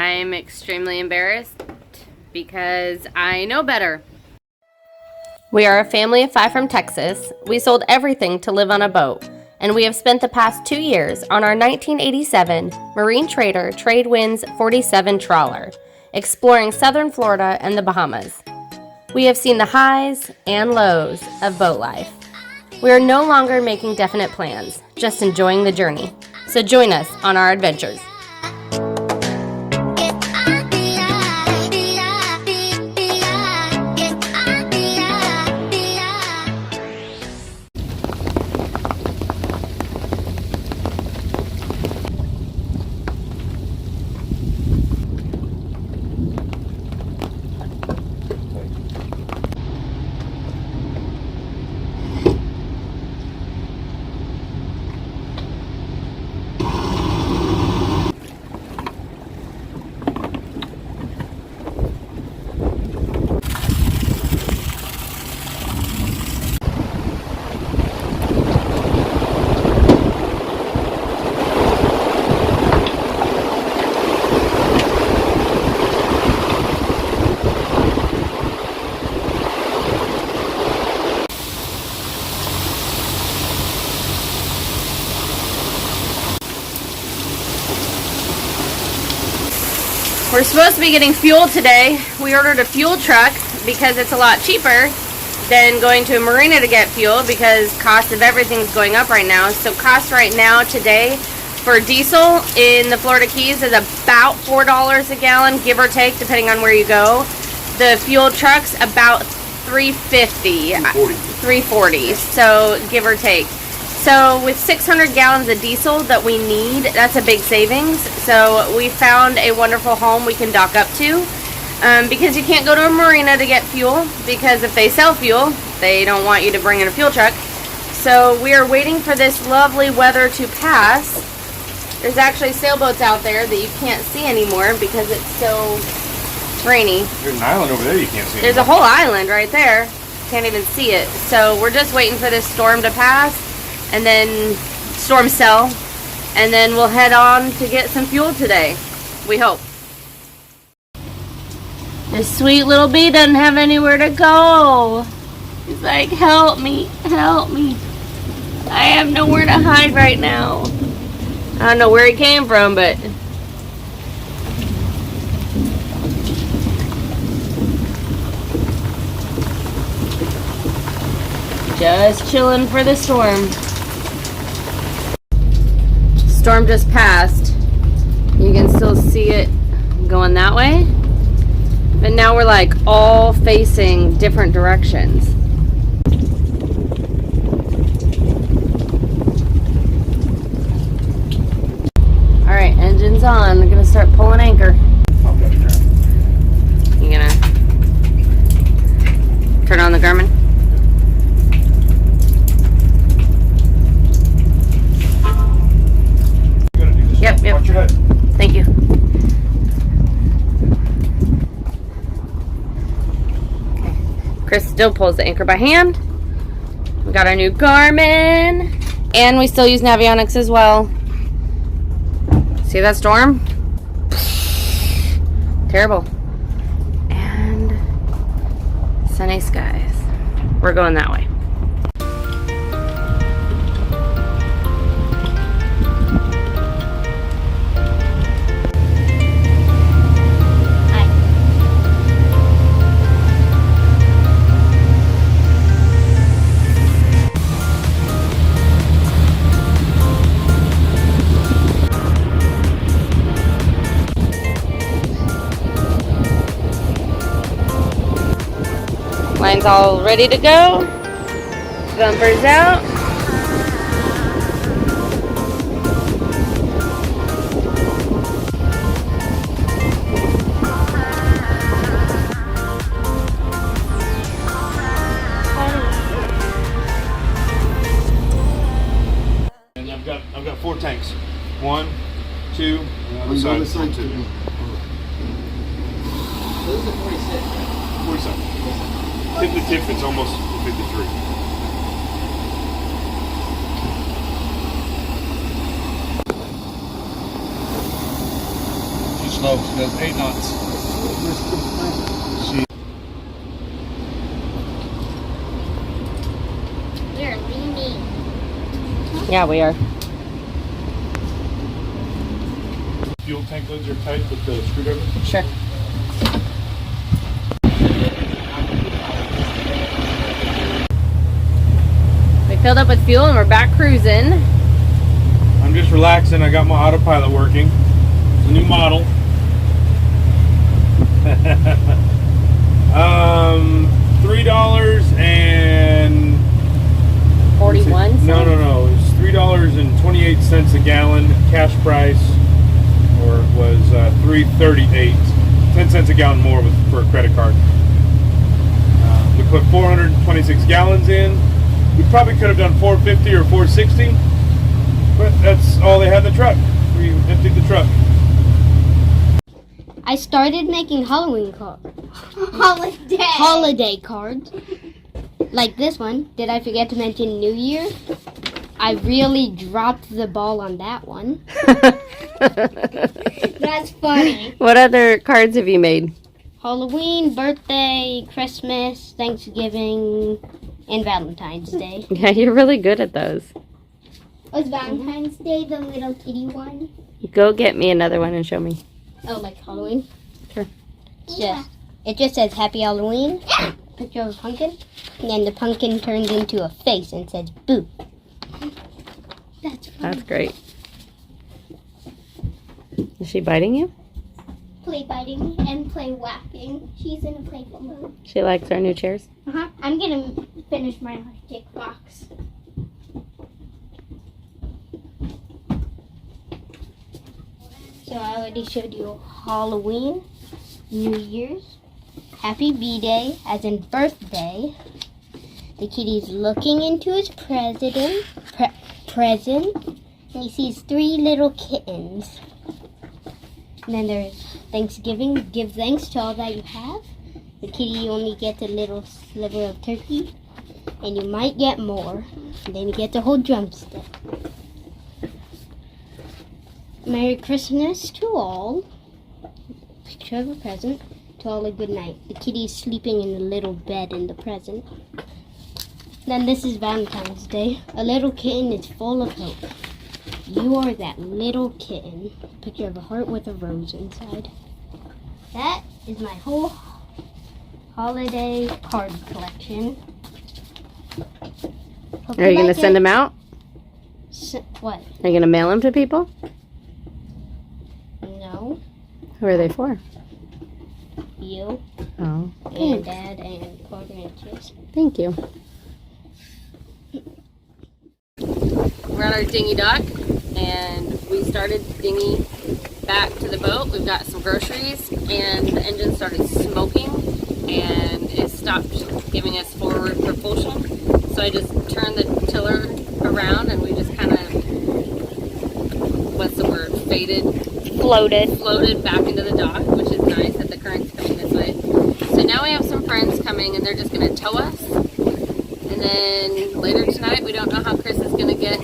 I'm extremely embarrassed because I know better. We are a family of 5 from Texas. We sold everything to live on a boat, and we have spent the past 2 years on our 1987 Marine Trader Tradewinds 47 Trawler, exploring southern Florida and the Bahamas. We have seen the highs and lows of boat life. We are no longer making definite plans, just enjoying the journey. So join us on our adventures. We're supposed to be getting fuel today. We ordered a fuel truck because it's a lot cheaper than going to a marina to get fuel because cost of everything's going up right now. So cost right now today for diesel in the Florida Keys is about $4 a gallon, give or take, depending on where you go. The fuel truck's about $3.50, $3.40, so give or take. So with 600 gallons of diesel that we need, that's a big savings. So we found a wonderful home we can dock up to because you can't go to a marina to get fuel because if they sell fuel, they don't want you to bring in a fuel truck. So we are waiting for this lovely weather to pass. There's actually sailboats out there that you can't see anymore because it's so rainy. There's an island over there you can't see There's a whole island right there. Can't even see it. So we're just waiting for this storm to pass. And then storm cell, and then we'll head on to get some fuel today, we hope. This sweet little bee doesn't have anywhere to go. He's like, help me, help me. I have nowhere to hide right now. I don't know where he came from, but just chilling for the storm. Storm just passed. You can still see it going that way. But now we're like all facing different directions. Alright, engine's on. We're gonna start pulling anchor. You gonna turn on the Garmin? Yep. Watch your head. Thank you. Okay. Chris still pulls the anchor by hand. We got our new Garmin. And we still use Navionics as well. See that storm? Terrible. And sunny skies. We're going that way. Line's all ready to go. Bumpers out. And I've got 4 tanks. 1, 2, on the other side 2. This is a 46. 47. Tip to tip, it's almost 53. slow. She does 8 knots. We're leaning. Yeah, we are. Fuel tank lids are tight with the screwdriver. Sure. We filled up with fuel and we're back cruising. I'm just relaxing. I got my autopilot working. It's a new model. $3.41. No. It's $3.28 a gallon cash price, or it was $3.38. 10 cents a gallon more for a credit card. We put 426 gallons in. We probably could have done 450 or 460, but that's all they had in the truck. We emptied the truck. I started making Halloween cards. Holiday cards. Like this one. Did I forget to mention New Year? I really dropped the ball on that one. That's funny. What other cards have you made? Halloween, birthday, Christmas, Thanksgiving, and Valentine's Day. Yeah, you're really good at those. Was Valentine's Day the little kitty one? Go get me another one and show me. Oh, like Halloween? Sure. It just says Happy Halloween, picture of a pumpkin, and then the pumpkin turns into a face and says boo. That's funny. That's great. Is she biting you? Play biting and play whacking. She's in a playful mood. She likes our new chairs. I'm gonna finish my Arctic box. So I already showed you Halloween, New Year's, Happy B-Day, as in birthday. The kitty's looking into his present, and he sees 3 little kittens. And then there's Thanksgiving. Give thanks to all that you have. The kitty only gets a little sliver of turkey, and you might get more. And then you get the whole drumstick. Merry Christmas to all. Picture of a present. To all a good night. The kitty is sleeping in the little bed in the present. Then this is Valentine's Day. A little kitten is full of hope. You are that little kitten. Picture of a heart with a rose inside. That is my whole holiday card collection. Hope Are you going to like send it. them out? What? Are you going to mail them to people? No. Who are they for? You Oh, and thanks. Dad and quarter inches. Thank you. We're on our dinghy dock, and we started dinghy back to the boat. We've got some groceries, and the engine started smoking, and it stopped giving us forward propulsion. So I just turned the tiller around, and we just kind of, what's the word, floated back into the dock, which is nice that the current's coming this way. So now we have some friends coming, and they're just going to tow us. And then later tonight, we don't know how Chris is going to get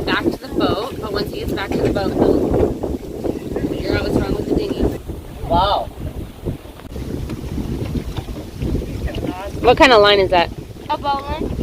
back to the boat, but once he gets back to the boat, he'll figure out what's wrong with the dinghy. Wow. What kind of line is that? A bowline.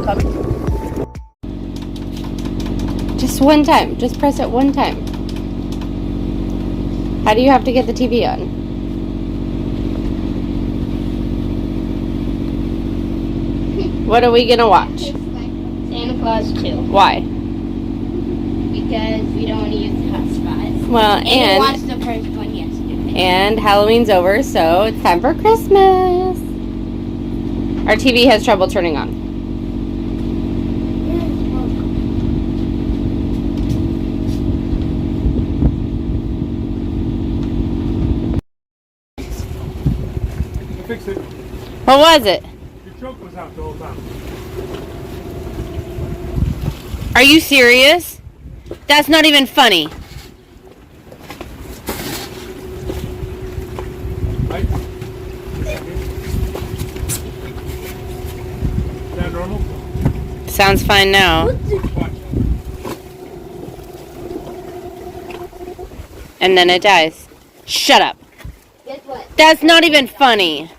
Coming. Just one time. Just press it one time. How do you have to get the TV on? What are we going to watch? Santa Claus 2. Why? Because we don't want to use the hotspot. Well, And we watched the first one yesterday. And Halloween's over, so it's time for Christmas. Our TV has trouble turning on. Fix it. What was it? Your choke was out the whole time. Are you serious? That's not even funny. Right? Is that normal? Sounds fine now. Watch. And then it dies. Shut up. Guess what? That's not even funny.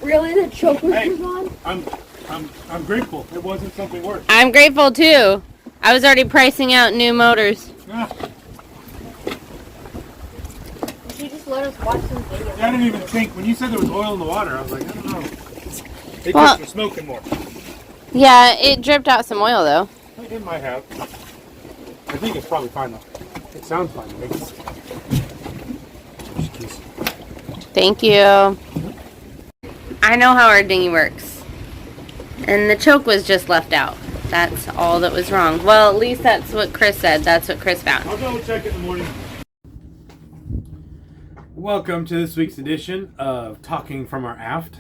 Really, the choke was Hey, on? I'm grateful. It wasn't something worse. I'm grateful too. I was already pricing out new motors. Ah, You just let us watch some videos. I didn't even think when you said there was oil in the water. I was like, I don't know. They Well- could be smoking more. Yeah, it dripped out some oil though. It might have. I think it's probably fine though. It sounds fine. Thank you. I know how our dinghy works. And the choke was just left out. That's all that was wrong. Well, at least that's what Chris said. That's what Chris found. I'll double check it in the morning. Welcome to this week's edition of Talking from Our Aft.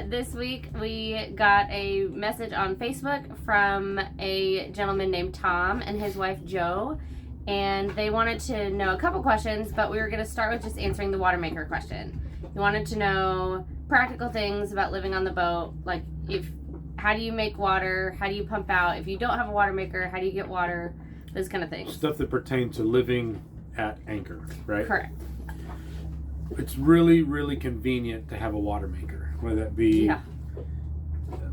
This week we got a message on Facebook from a gentleman named Tom and his wife Jo, and they wanted to know a couple questions, but we were going to start with just answering the water maker question. He wanted to know practical things about living on the boat, like how do you make water, how do you pump out, if you don't have a water maker, how do you get water, those kind of things. Stuff that pertains to living at anchor, right? Correct. It's really, really convenient to have a water maker, whether that be Yeah.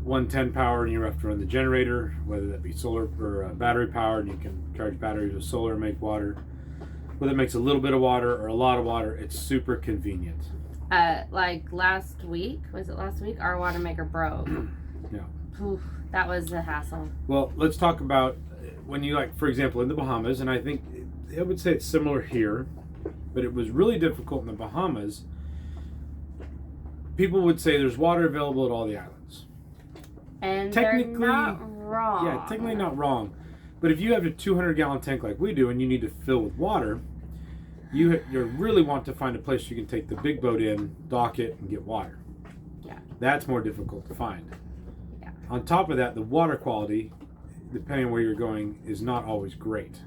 110 power and you have to run the generator, whether that be solar or battery power and you can charge batteries with solar and make water, whether it makes a little bit of water or a lot of water. It's super convenient. Like last week, was it last week? Our water maker broke. Yeah. Oof, that was a hassle. Well, let's talk about when you, like, for example, in the Bahamas, and I think I would say it's similar here, but it was really difficult in the Bahamas. People would say there's water available at all the islands. And Technically, they're not wrong. Yeah, technically not wrong. But if you have a 200-gallon tank like we do and you need to fill with water, you really want to find a place you can take the big boat in, dock it, and get water. Yeah. That's more difficult to find. Yeah. On top of that, the water quality, depending on where you're going, is not always great.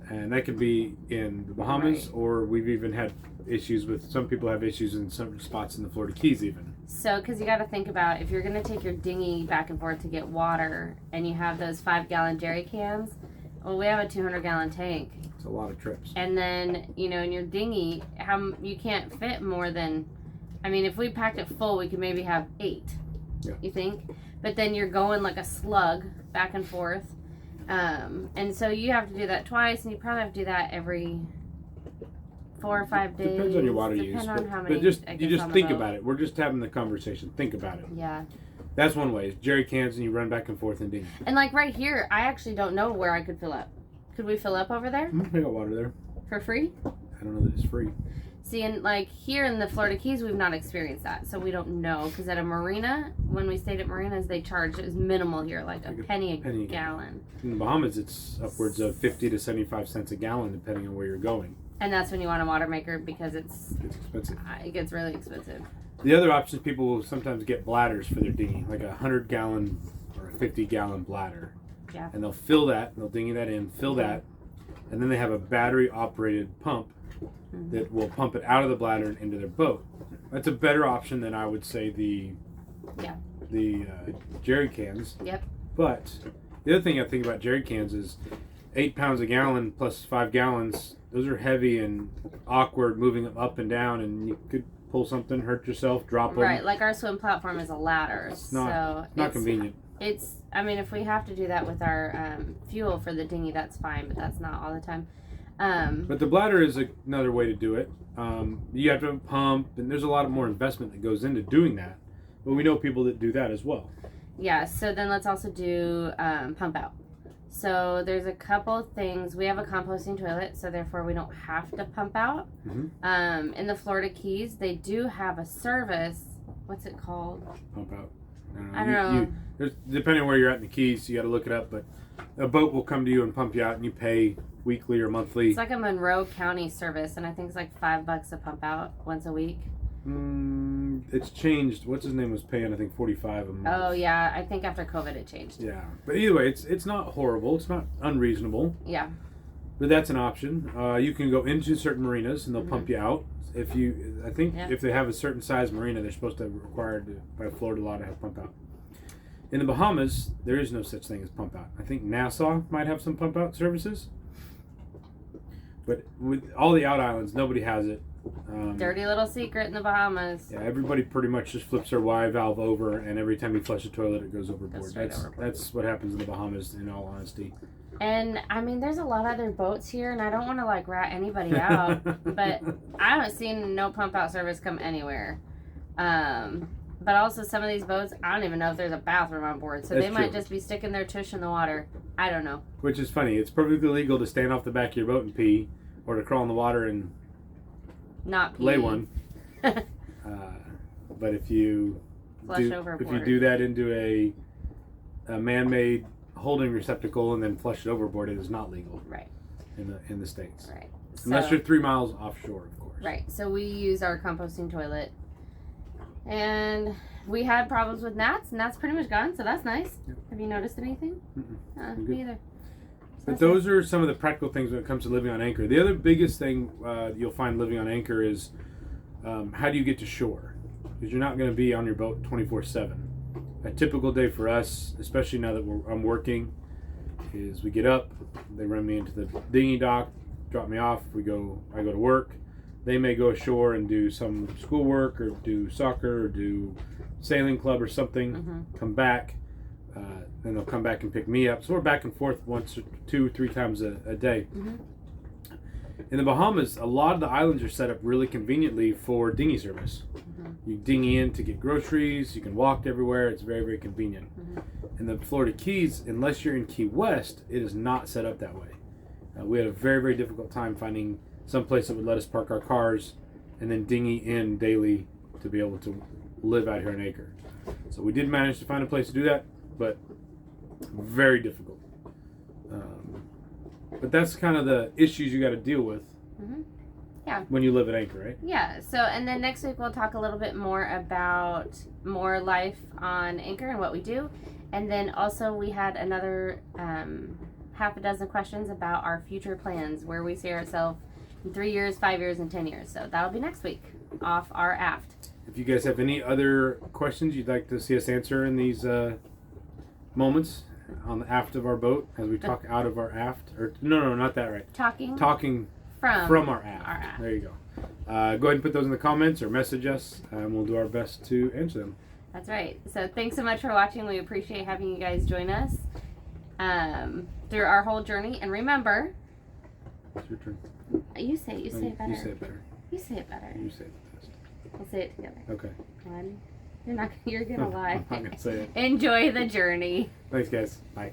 And that could be in the Bahamas, Right. or we've even had issues with, some people have issues in some spots in the Florida Keys even. So, because you got to think about, if you're going to take your dinghy back and forth to get water, and you have those 5-gallon jerry cans, well, we have a 200-gallon tank. It's a lot of trips. And then, in your dinghy, you can't fit more than, if we packed it full, we could maybe have 8. Yeah. You think? But then you're going like a slug back and forth. And so you have to do that twice, and you probably have to do that every 4 or 5 days. Depends on your water use. Depends on how But many. you just think about it. We're just having the conversation. Think about it. Yeah. That's one way. Jerry cans and you run back and forth in dinghy. And like right here, I actually don't know where I could fill up. Could we fill up over there We got water there. for free? I don't know that it's free. See, and like here in the Florida Keys, we've not experienced that, so we don't know. Because at a marina, when we stayed at marinas, they charged, it was minimal here, like a penny a gallon. In the Bahamas, it's upwards of 50 to 75 cents a gallon, depending on where you're going. And that's when you want a water maker because it's expensive. It gets really expensive. The other option is people will sometimes get bladders for their dinghy, like a 100-gallon or a 50-gallon bladder. Yeah. And they'll fill that, they'll dinghy that in, fill that, and then they have a battery-operated pump that will pump it out of the bladder and into their boat. That's a better option than, I would say, the jerry cans. Yep. But the other thing I think about jerry cans is 8 pounds a gallon plus 5 gallons. Those are heavy and awkward, moving them up and down, and you could pull something, hurt yourself, drop them. Right, like our swim platform is a ladder, It's not convenient. It's, if we have to do that with our fuel for the dinghy, that's fine, but that's not all the time. But the bladder is another way to do it. You have to pump, and there's a lot more investment that goes into doing that. But we know people that do that as well. Yeah, so then let's also do pump out. So there's a couple things. We have a composting toilet, so therefore we don't have to pump out. In the Florida Keys, they do have a service. What's it called? Pump out. I don't know. Depending on where you're at in the Keys, you got to look it up. But a boat will come to you and pump you out, and you pay weekly or monthly. It's like a Monroe County service, and I think it's like $5 a pump out once a week. It's changed. What's his name was paying? I think $45 a month. Oh yeah, I think after COVID it changed. Yeah, but either way, it's not horrible. It's not unreasonable. Yeah. But that's an option. You can go into certain marinas and they'll pump you out. I think if they have a certain size marina, they're supposed to required by Florida law to have pump out. In the Bahamas, there is no such thing as pump out. I think Nassau might have some pump out services, but with all the out islands, nobody has it. Dirty little secret in the Bahamas. Yeah, everybody pretty much just flips their Y valve over, and every time you flush the toilet, it goes overboard. That's what happens in the Bahamas, in all honesty. And I mean, there's a lot of other boats here, and I don't want to like rat anybody out, but I haven't seen no pump out service come anywhere. But also some of these boats, I don't even know if there's a bathroom on board, so they might just be sticking their tush in the water. I don't know. Which is funny. It's perfectly legal to stand off the back of your boat and pee, or to crawl in the water and not pee. Lay one. But if you do that into a man-made holding receptacle and then flush it overboard, it is not legal. Right. In the States. Right. Unless you're 3 miles offshore, of course. Right. So we use our composting toilet, and we had problems with gnats, and that's pretty much gone. So that's nice. Yep. Have you noticed anything? Me either. But those are some of the practical things when it comes to living on anchor. The other biggest thing you'll find living on anchor is how do you get to shore? Because you're not going to be on your boat 24/7. A typical day for us, especially now that I'm working, is we get up, they run me into the dinghy dock, drop me off, I go to work. They may go ashore and do some schoolwork or do soccer or do sailing club or something, come back. Then they'll come back and pick me up. So we're back and forth once or 2 or 3 times a day. In the Bahamas, a lot of the islands are set up really conveniently for dinghy service. You dinghy in to get groceries. You can walk everywhere. It's very, very convenient. In the Florida Keys, unless you're in Key West, it is not set up that way. We had a very, very difficult time finding some place that would let us park our cars and then dinghy in daily to be able to live out here on Acre. So we did manage to find a place to do that, but very difficult. But that's kind of the issues you got to deal with when you live at Anchor, right? Yeah. So, and then next week we'll talk a little bit more about more life on Anchor and what we do. And then also we had another half a dozen questions about our future plans, where we see ourselves in 3 years, 5 years, and 10 years. So that'll be next week off our aft. If you guys have any other questions you'd like to see us answer in these moments on the aft of our boat as we talk out of our aft, or no, not that right. Talking from our aft. There you go. Go ahead and put those in the comments or message us, and we'll do our best to answer them. That's right. So thanks so much for watching. We appreciate having you guys join us through our whole journey. And remember, it's your turn. You say it. You say it better. You say it better. You say it better. You say it the best. We'll say it together. Okay. One. You're gonna lie. I'm not gonna say it. Enjoy the journey. Thanks, guys. Bye.